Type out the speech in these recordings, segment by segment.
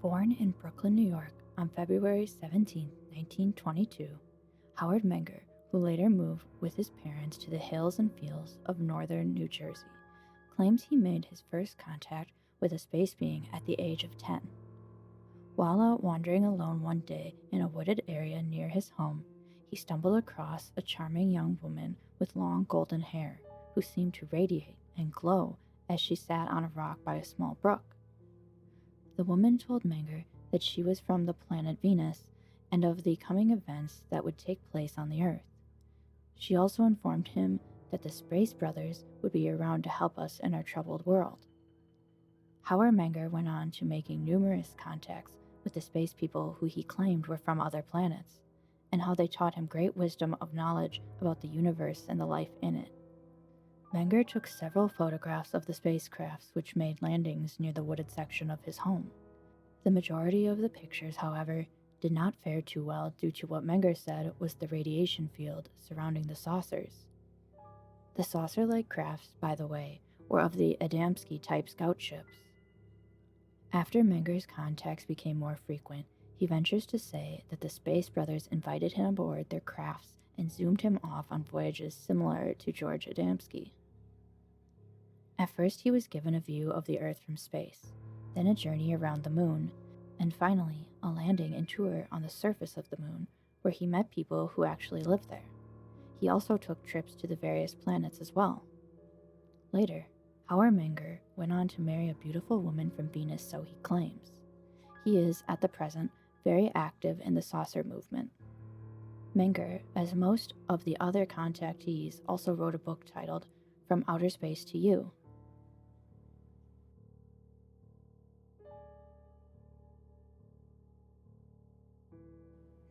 Born in Brooklyn, New York on February 17, 1922, Howard Menger, who later moved with his parents to the hills and fields of northern New Jersey, claims he made his first contact with a space being at the age of 10. While out wandering alone one day in a wooded area near his home, he stumbled across a charming young woman with long golden hair who seemed to radiate and glow as she sat on a rock by a small brook. The woman told Menger that she was from the planet Venus and of the coming events that would take place on the Earth. She also informed him that the Space Brothers would be around to help us in our troubled world. Howard Menger went on to making numerous contacts with the space people who he claimed were from other planets, and how they taught him great wisdom of knowledge about the universe and the life in it. Menger took several photographs of the spacecrafts which made landings near the wooded section of his home. The majority of the pictures, however, did not fare too well due to what Menger said was the radiation field surrounding the saucers. The saucer-like crafts, by the way, were of the Adamski-type scout ships. After Menger's contacts became more frequent, he ventures to say that the Space Brothers invited him aboard their crafts and zoomed him off on voyages similar to George Adamski. At first he was given a view of the Earth from space, then a journey around the moon, and finally a landing and tour on the surface of the moon, where he met people who actually lived there. He also took trips to the various planets as well. Later, Howard Menger went on to marry a beautiful woman from Venus, so he claims. He is, at the present, very active in the saucer movement. Menger, as most of the other contactees, also wrote a book titled From Outer Space to You.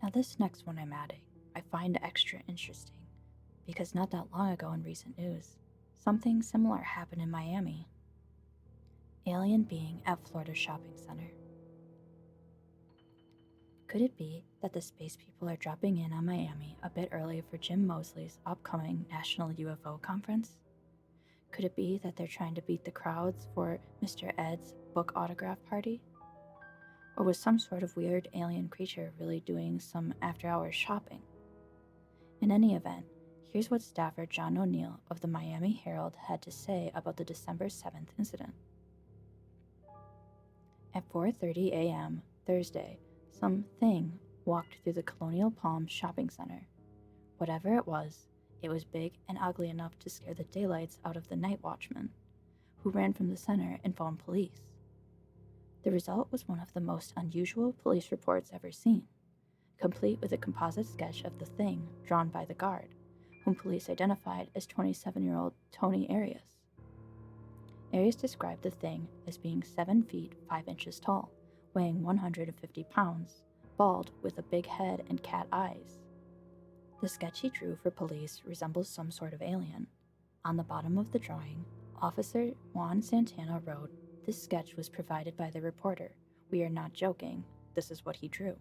Now this next one I'm adding, I find extra interesting, because not that long ago in recent news, something similar happened in Miami. Alien being at Florida shopping center. Could it be that the space people are dropping in on Miami a bit early for Jim Moseley's upcoming National UFO Conference? Could it be that they're trying to beat the crowds for Mr. Ed's book autograph party? Or was some sort of weird alien creature really doing some after-hours shopping? In any event, here's what staffer John O'Neill of the Miami Herald had to say about the December 7th incident. At 4:30 a.m. Thursday, something walked through the Colonial Palms shopping center. Whatever it was big and ugly enough to scare the daylights out of the night watchman, who ran from the center and phoned police. The result was one of the most unusual police reports ever seen, complete with a composite sketch of the thing drawn by the guard, whom police identified as 27-year-old Tony Arias. Arias described the thing as being 7 feet 5 inches tall, weighing 150 pounds, bald with a big head and cat eyes. The sketch he drew for police resembles some sort of alien. On the bottom of the drawing, Officer Juan Santana wrote, "This sketch was provided by the reporter. We are not joking. This is what he drew.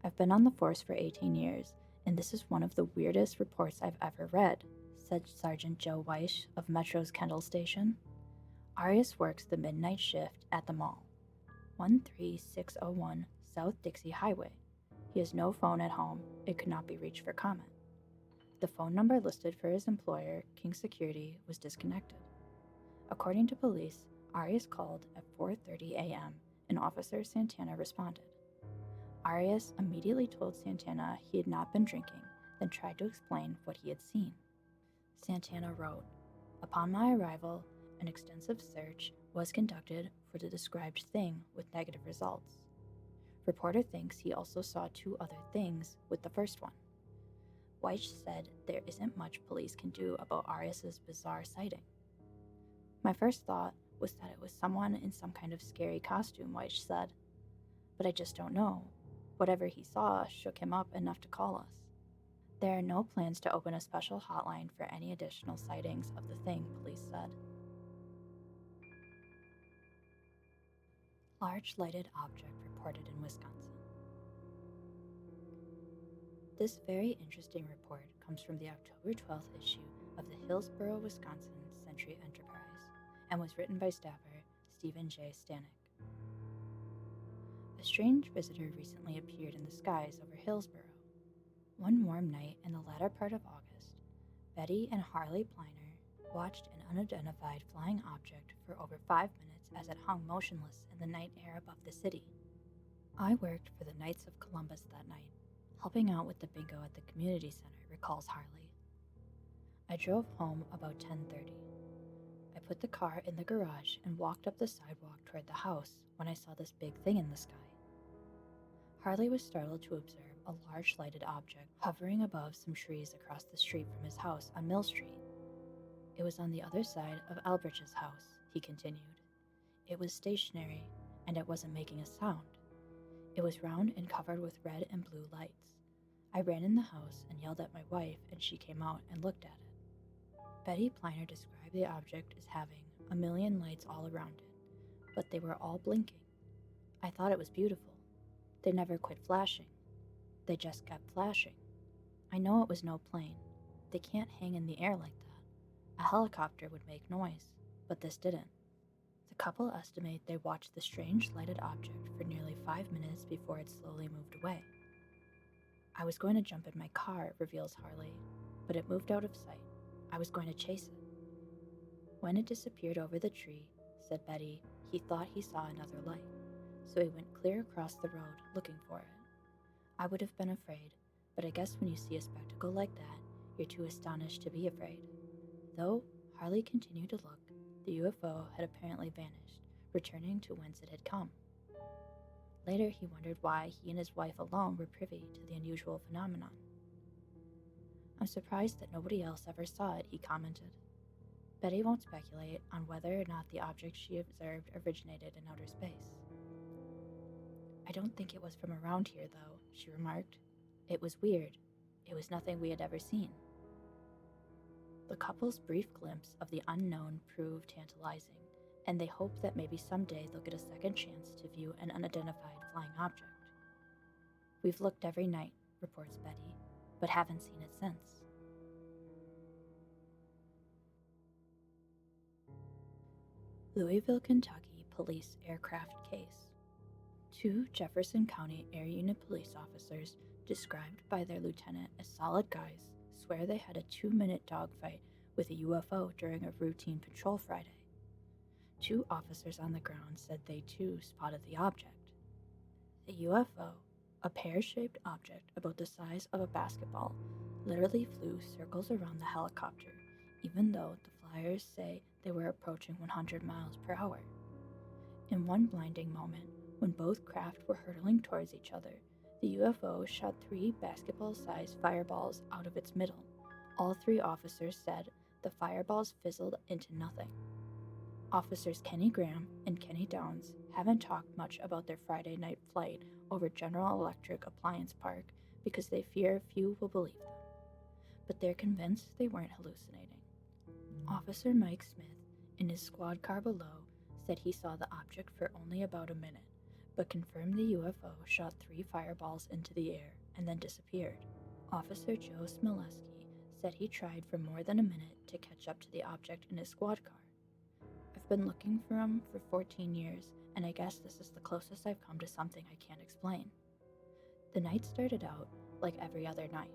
I've been on the force for 18 years, and this is one of the weirdest reports I've ever read," said Sergeant Joe Weiss of Metro's Kendall Station. Arias works the midnight shift at the mall, 13601 South Dixie Highway. He has no phone at home. It could not be reached for comment. The phone number listed for his employer, King Security, was disconnected. According to police, Arias called at 4:30 a.m. and Officer Santana responded. Arias immediately told Santana he had not been drinking, then tried to explain what he had seen. Santana wrote, "Upon my arrival, an extensive search was conducted for the described thing with negative results. Reporter thinks he also saw 2 other things with the first one." Weiss said there isn't much police can do about Arias's bizarre sighting. "My first thought was that it was someone in some kind of scary costume," Weiss said. "But I just don't know. Whatever he saw shook him up enough to call us. There are no plans to open a special hotline for any additional sightings of the thing," police said. Large lighted object reported in Wisconsin. This very interesting report comes from the October 12th issue of the Hillsboro, Wisconsin Century Enterprise and was written by staffer Stephen J. Stanek. strange visitor recently appeared in the skies over Hillsborough. One warm night in the latter part of August, Betty and Harley Pliner watched an unidentified flying object for over 5 minutes as it hung motionless in the night air above the city. I worked for the Knights of Columbus that night, helping out with the bingo at the community center, recalls Harley. I drove home about 10:30. I put the car in the garage and walked up the sidewalk toward the house when I saw this big thing in the sky. Harley was startled to observe a large lighted object hovering above some trees across the street from his house on Mill Street. It was on the other side of Elbridge's house, he continued. It was stationary, and it wasn't making a sound. It was round and covered with red and blue lights. I ran in the house and yelled at my wife, and she came out and looked at it. Betty Pliner described the object as having a million lights all around it, but they were all blinking. I thought it was beautiful. They never quit flashing. They just kept flashing. I know it was no plane. They can't hang in the air like that. A helicopter would make noise, but this didn't. The couple estimate they watched the strange lighted object for nearly 5 minutes before it slowly moved away. I was going to jump in my car, reveals Harley, but it moved out of sight. I was going to chase it. When it disappeared over the tree, said Betty, he thought he saw another light, so he went clear across the road looking for it. I would have been afraid, but I guess when you see a spectacle like that, you're too astonished to be afraid. Though Harley continued to look, the UFO had apparently vanished, returning to whence it had come. Later, he wondered why he and his wife alone were privy to the unusual phenomenon. I'm surprised that nobody else ever saw it, he commented. Betty won't speculate on whether or not the object she observed originated in outer space. I don't think it was from around here, though, she remarked. It was weird. It was nothing we had ever seen. The couple's brief glimpse of the unknown proved tantalizing, and they hope that maybe someday they'll get a second chance to view an unidentified flying object. We've looked every night, reports Betty, but haven't seen it since. Louisville, Kentucky police aircraft case. 2 Jefferson County Air Unit police officers, described by their lieutenant as solid guys, swear they had a 2-minute dogfight with a UFO during a routine patrol Friday. 2 officers on the ground said they too spotted the object. The UFO, a pear-shaped object about the size of a basketball, literally flew circles around the helicopter, even though the flyers say they were approaching 100 miles per hour. In one blinding moment, when both craft were hurtling towards each other, the UFO shot 3 basketball-sized fireballs out of its middle. All 3 officers said the fireballs fizzled into nothing. Officers Kenny Graham and Kenny Downs haven't talked much about their Friday night flight over General Electric Appliance Park because they fear few will believe them. But they're convinced they weren't hallucinating. Officer Mike Smith, in his squad car below, said he saw the object for only about a minute, but confirmed the UFO shot 3 fireballs into the air and then disappeared. Officer Joe Smileski said he tried for more than a minute to catch up to the object in his squad car. I've been looking for him for 14 years, and I guess this is the closest I've come to something I can't explain. The night started out like every other night.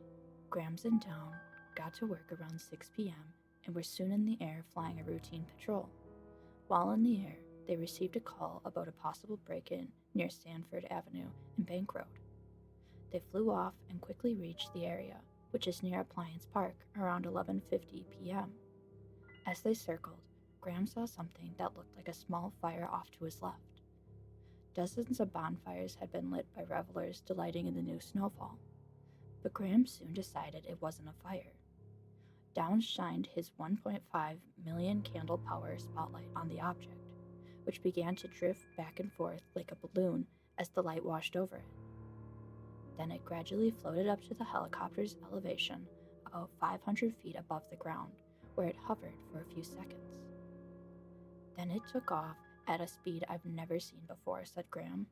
Grams and Down got to work around 6 p.m. and were soon in the air flying a routine patrol. While in the air, they received a call about a possible break-in near Sanford Avenue and Bank Road. They flew off and quickly reached the area, which is near Appliance Park, around 11:50 p.m. As they circled, Graham saw something that looked like a small fire off to his left. Dozens of bonfires had been lit by revelers delighting in the new snowfall, but Graham soon decided it wasn't a fire. Downs shined his 1.5 million candle power spotlight on the object, which began to drift back and forth like a balloon as the light washed over it. Then it gradually floated up to the helicopter's elevation, about 500 feet above the ground, where it hovered for a few seconds. Then it took off at a speed I've never seen before, said Graham.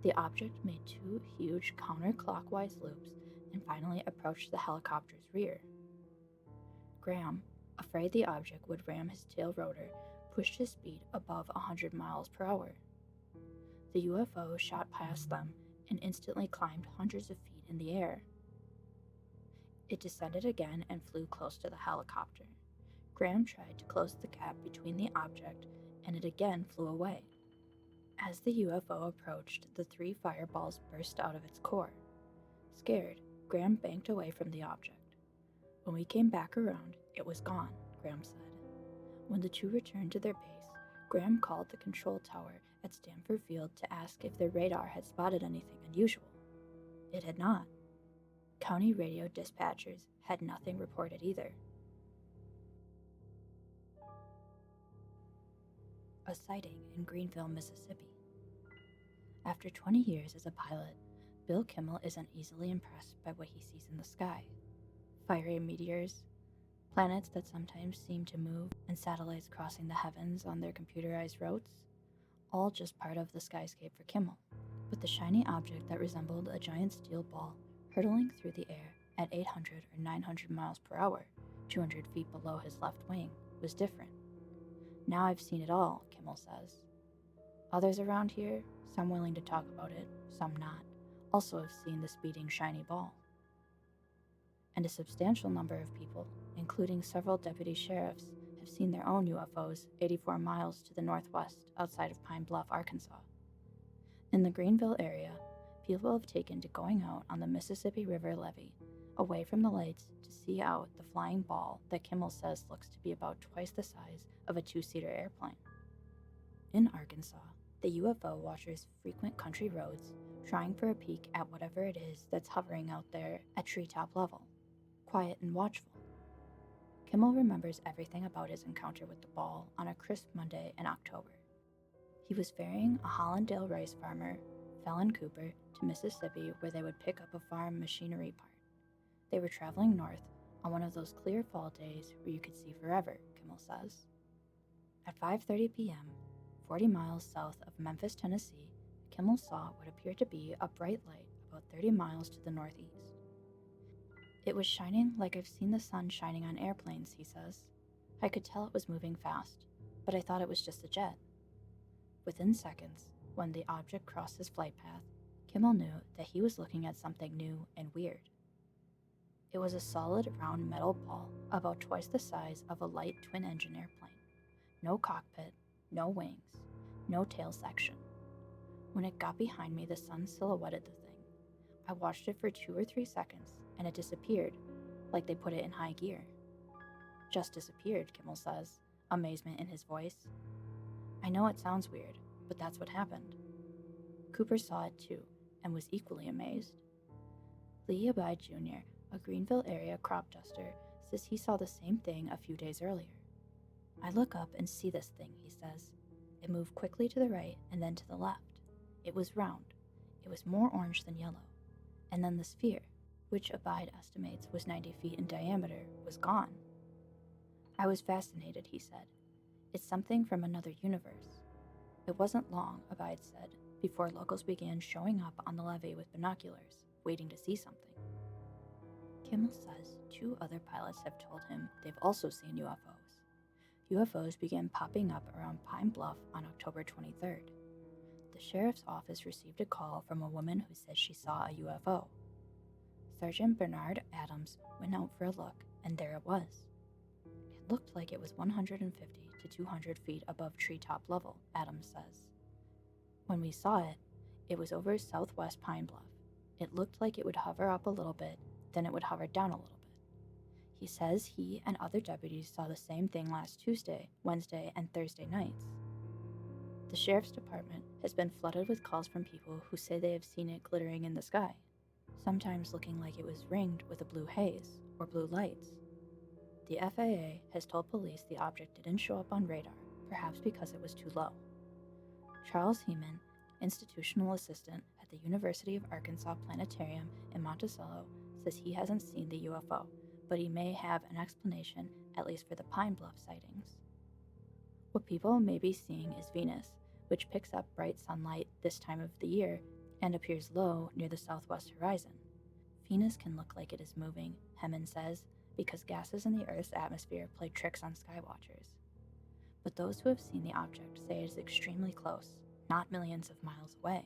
The object made 2 huge counterclockwise loops and finally approached the helicopter's rear. Graham, afraid the object would ram his tail rotor, pushed his speed above 100 miles per hour. The UFO shot past them and instantly climbed hundreds of feet in the air. It descended again and flew close to the helicopter. Graham tried to close the gap between the object, and it again flew away. As the UFO approached, the 3 fireballs burst out of its core. Scared, Graham banked away from the object. When we came back around, it was gone, Graham said. When the 2 returned to their base, Graham called the control tower at Stanford Field to ask if their radar had spotted anything unusual. It had not. County radio dispatchers had nothing reported either. A sighting in Greenville, Mississippi. After 20 years as a pilot, Bill Kimmel isn't easily impressed by what he sees in the sky. Fiery meteors, planets that sometimes seem to move, and satellites crossing the heavens on their computerized routes, all just part of the skyscape for Kimmel. But the shiny object that resembled a giant steel ball hurtling through the air at 800 or 900 miles per hour, 200 feet below his left wing, was different. Now I've seen it all, Kimmel says. Others around here, some willing to talk about it, some not, also have seen the speeding shiny ball. And a substantial number of people, including several deputy sheriffs, have seen their own UFOs 84 miles to the northwest outside of Pine Bluff, Arkansas. In the Greenville area, people have taken to going out on the Mississippi River levee, away from the lights, to see out the flying ball that Kimmel says looks to be about twice the size of a 2-seater airplane. In Arkansas, the UFO watchers frequent country roads, trying for a peek at whatever it is that's hovering out there at treetop level, quiet and watchful. Kimmel remembers everything about his encounter with the ball on a crisp Monday in October. He was ferrying a Hollandale rice farmer, Fallon Cooper, to Mississippi where they would pick up a farm machinery part. They were traveling north on one of those clear fall days where you could see forever, Kimmel says. At 5:30 p.m., 40 miles south of Memphis, Tennessee, Kimmel saw what appeared to be a bright light about 30 miles to the northeast. It was shining like I've seen the sun shining on airplanes, he says. I could tell it was moving fast, but I thought it was just a jet. Within seconds, when the object crossed his flight path, Kimmel knew that he was looking at something new and weird. It was a solid round metal ball about twice the size of a light twin-engine airplane. No cockpit, no wings, no tail section. When it got behind me, the sun silhouetted the thing. I watched it for 2 or 3 seconds, and it disappeared, like they put it in high gear. Just disappeared, Kimmel says, amazement in his voice. I know it sounds weird, but that's what happened. Cooper saw it too, and was equally amazed. Lee Abide Jr., a Greenville area crop duster, says he saw the same thing a few days earlier. I look up and see this thing, he says. It moved quickly to the right and then to the left. It was round. It was more orange than yellow. And then the sphere, which Abide estimates was 90 feet in diameter, was gone. I was fascinated, he said. It's something from another universe. It wasn't long, Abide said, before locals began showing up on the levee with binoculars, waiting to see something. Kimmel says 2 other pilots have told him they've also seen UFOs. UFOs began popping up around Pine Bluff on October 23rd. The sheriff's office received a call from a woman who says she saw a UFO. Sergeant Bernard Adams went out for a look, and there it was. It looked like it was 150 to 200 feet above treetop level, Adams says. When we saw it, it was over southwest Pine Bluff. It looked like it would hover up a little bit, then it would hover down a little bit. He says he and other deputies saw the same thing last Tuesday, Wednesday, and Thursday nights. The sheriff's department has been flooded with calls from people who say they have seen it glittering in the sky, sometimes looking like it was ringed with a blue haze or blue lights. The FAA has told police the object didn't show up on radar, perhaps because it was too low. Charles Heeman, institutional assistant at the University of Arkansas Planetarium in Monticello, says he hasn't seen the UFO, but he may have an explanation, at least for the Pine Bluff sightings. What people may be seeing is Venus, which picks up bright sunlight this time of the year and appears low near the southwest horizon. Venus can look like it is moving, Heeman says, because gases in the Earth's atmosphere play tricks on skywatchers. But those who have seen the object say it is extremely close, not millions of miles away.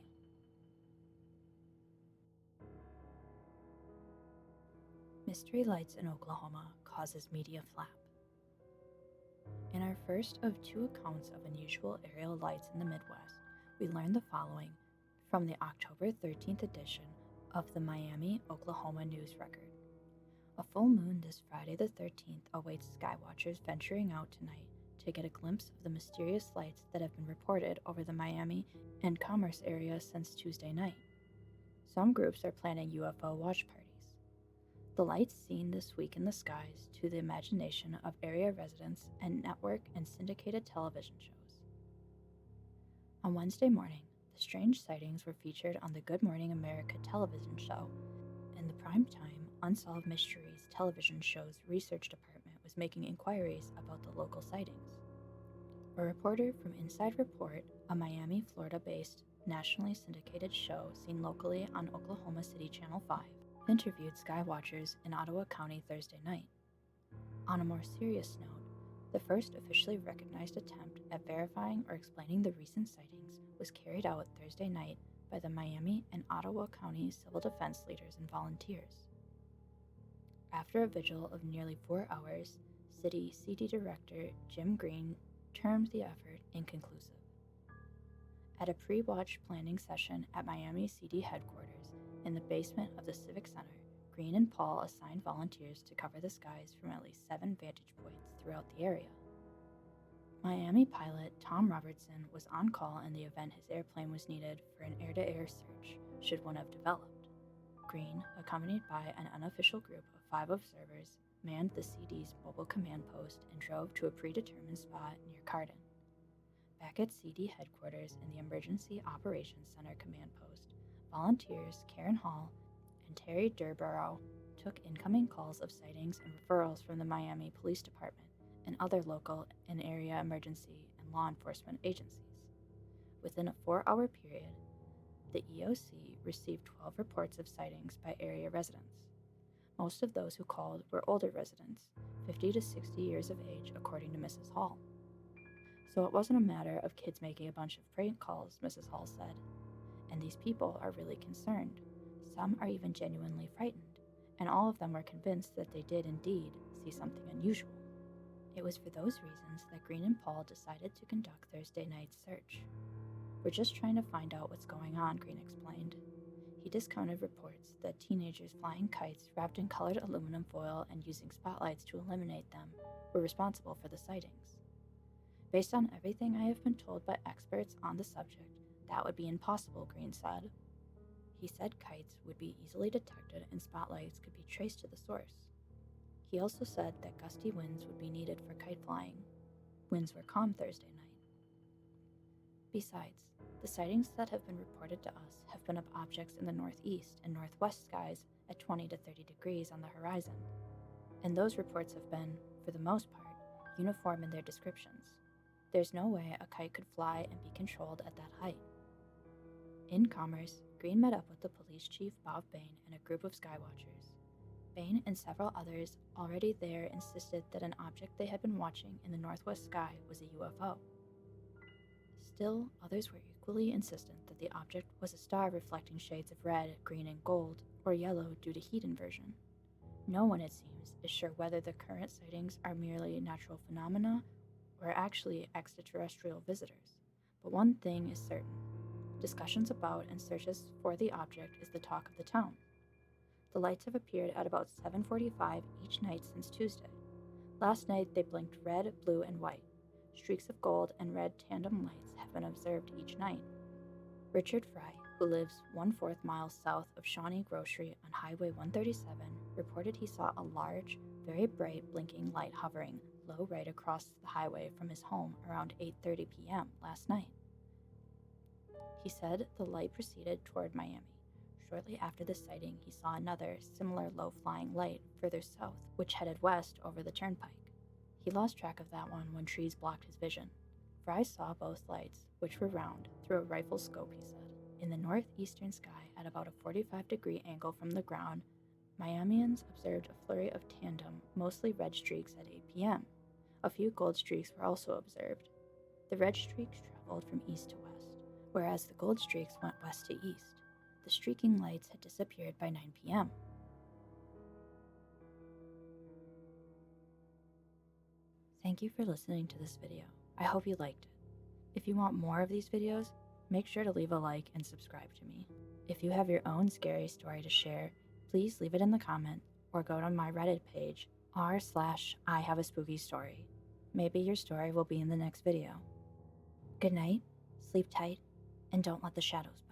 Mystery lights in Oklahoma causes media flap. In our first of two accounts of unusual aerial lights in the Midwest, we learned the following from the October 13th edition of the Miami, Oklahoma News Record. A full moon this Friday the 13th awaits skywatchers venturing out tonight to get a glimpse of the mysterious lights that have been reported over the Miami and Commerce area since Tuesday night. Some groups are planning UFO watch parties. The lights seen this week in the skies to the imagination of area residents and network and syndicated television shows. On Wednesday morning, the strange sightings were featured on the Good Morning America television show, and the primetime Unsolved Mysteries television show's research department was making inquiries about the local sightings. A reporter from Inside Report, a Miami, Florida-based, nationally syndicated show seen locally on Oklahoma City Channel 5, interviewed skywatchers in Ottawa County Thursday night. On a more serious note, the first officially recognized attempt at verifying or explaining the recent sightings was carried out Thursday night by the Miami and Ottawa County civil defense leaders and volunteers. After a vigil of nearly 4 hours, City CD Director Jim Green termed the effort inconclusive. At a pre-watch planning session at Miami CD headquarters in the basement of the Civic Center, Green and Paul assigned volunteers to cover the skies from at least 7 vantage points throughout the area. Miami pilot Tom Robertson was on call in the event his airplane was needed for an air-to-air search should one have developed. Green, accompanied by an unofficial group of 5 observers, manned the CD's mobile command post and drove to a predetermined spot near Cardin. Back at CD headquarters in the Emergency Operations Center command post, volunteers Karen Hall and Terry Durborough took incoming calls of sightings and referrals from the Miami Police Department and other local and area emergency and law enforcement agencies. Within a 4-hour period, the EOC received 12 reports of sightings by area residents. Most of those who called were older residents, 50 to 60 years of age, according to Mrs. Hall. So it wasn't a matter of kids making a bunch of prank calls, Mrs. Hall said. And these people are really concerned. Some are even genuinely frightened, and all of them were convinced that they did indeed see something unusual. It was for those reasons that Green and Paul decided to conduct Thursday night's search. We're just trying to find out what's going on, Green explained. He discounted reports that teenagers flying kites wrapped in colored aluminum foil and using spotlights to illuminate them were responsible for the sightings. Based on everything I have been told by experts on the subject, that would be impossible, Green said. He said kites would be easily detected and spotlights could be traced to the source. He also said that gusty winds would be needed for kite flying. Winds were calm Thursday night. Besides, the sightings that have been reported to us have been of objects in the northeast and northwest skies at 20 to 30 degrees on the horizon, and those reports have been, for the most part, uniform in their descriptions. There's no way a kite could fly and be controlled at that height. In Commerce, Green met up with the police chief Bob Bain and a group of skywatchers. Bain and several others already there insisted that an object they had been watching in the northwest sky was a UFO. Still, others were equally insistent that the object was a star reflecting shades of red, green, and gold, or yellow due to heat inversion. No one, it seems, is sure whether the current sightings are merely natural phenomena or actually extraterrestrial visitors. But one thing is certain. Discussions about and searches for the object is the talk of the town. The lights have appeared at about 7:45 each night since Tuesday. Last night they blinked red, blue, and white. Streaks of gold and red tandem lights have been observed each night. Richard Fry, who lives 1/4 mile south of Shawnee Grocery on Highway 137, reported he saw a large, very bright blinking light hovering low right across the highway from his home around 8:30 p.m. last night. He said the light proceeded toward Miami. Shortly after the sighting, he saw another, similar low-flying light further south, which headed west over the turnpike. He lost track of that one when trees blocked his vision. Fry saw both lights, which were round, through a rifle scope, he said. In the northeastern sky, at about a 45-degree angle from the ground, Miamians observed a flurry of tandem, mostly red streaks at 8 p.m. A few gold streaks were also observed. The red streaks traveled from east to west, whereas the gold streaks went west to east. The streaking lights had disappeared by 9 p.m. Thank you for listening to this video. I hope you liked it. If you want more of these videos, make sure to leave a like and subscribe to me. If you have your own scary story to share, please leave it in the comment or go to my Reddit page, r/ihaveaspookystory. Maybe your story will be in the next video. Good night, sleep tight, and don't let the shadows